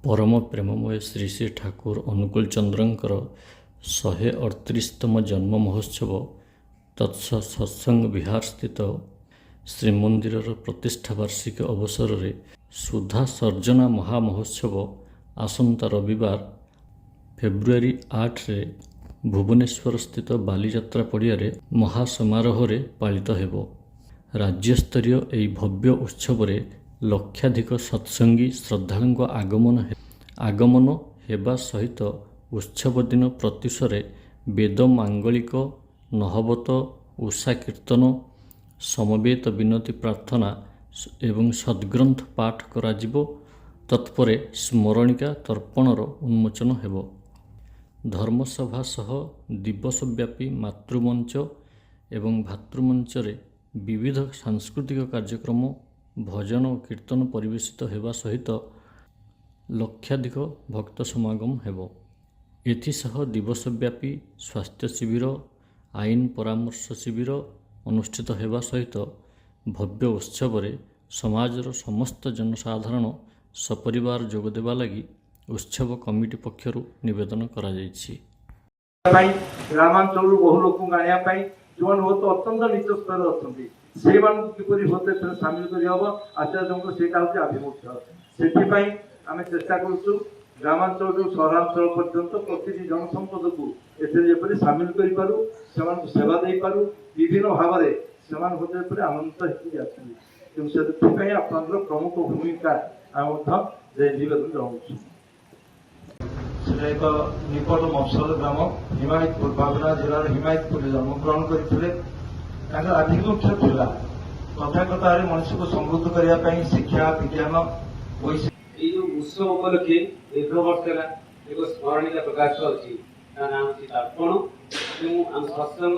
परम प्रेममय श्री श्री ठाकुर अनुकूल चंद्रंकर 138तम जन्म महोत्सव तत्स सत्संग विहार स्थित श्रीमंदिर प्रतिष्ठा वार्षिक अवसर में सुधा सर्जना महामहोत्सव आसंता रविवार फेब्रुआरी 8 रे भुवनेश्वर स्थित बालीजात्रा पड़िया महासमारोह रे पालित हेबो। राज्यस्तरीय एही भव्य उत्सव रे लक्षाधिक सत्संगी श्रद्धालुଙ୍କ आगमन हेबा सहित उत्सव दिन प्रत्युषरे वेद मांगलिक নহবত उषा कीर्तन समवेत विनती प्रार्थना एवं सद्ग्रंथ पाठ कराजिबो। तत्परे स्मरणिका तर्पणर उन्मोचन हेबो। धर्मसभा सह दिवसव्यापी मातृमंच एवं भातृमंच रे विविध सांस्कृतिक कार्यक्रम भजन और कीर्तन परिवेशित हेबा सहित लक्षाधिक भक्त समागम हेबो। एथिसह दिवसव्यापी स्वास्थ्य शिविर आईन परामर्श शिविर अनुष्ठित हेबा सहित भव्य उत्सव रे समाजर समस्त जनसाधारण सपरिवार जोग देबा लागि उत्सव कमिटी पक्षरु निवेदन करा जायछि। ग्रामांचल बहु लोक आने जो तो अत्यंत नीच स्तर अच्छी से किपरि होते सामिल कर आचार्य से आभिमुख्य से आम चेष्टा करूँ ग्रामांचल सहरांचल पर्यंत प्रति जनसंपद को एपरी सामिल करूँ सेवा दे पारू विभिन्न भाव से आनंदित होती आप प्रमुख भूमिका निवेदन जनाऊँ। एक निकट मफसल ग्राम हिमायतपुर बागुड़ा जिलार हिमायतपुर जन्मग्रहण करते आभिमुख्य था तथाकथा मनुष्य को समृद्ध करने शिक्षा विज्ञान उत्सव उपलक्षे दीर्घ वर्ष एक स्मरणिका प्रकाश अच्छी नाम तर्पण सत्संग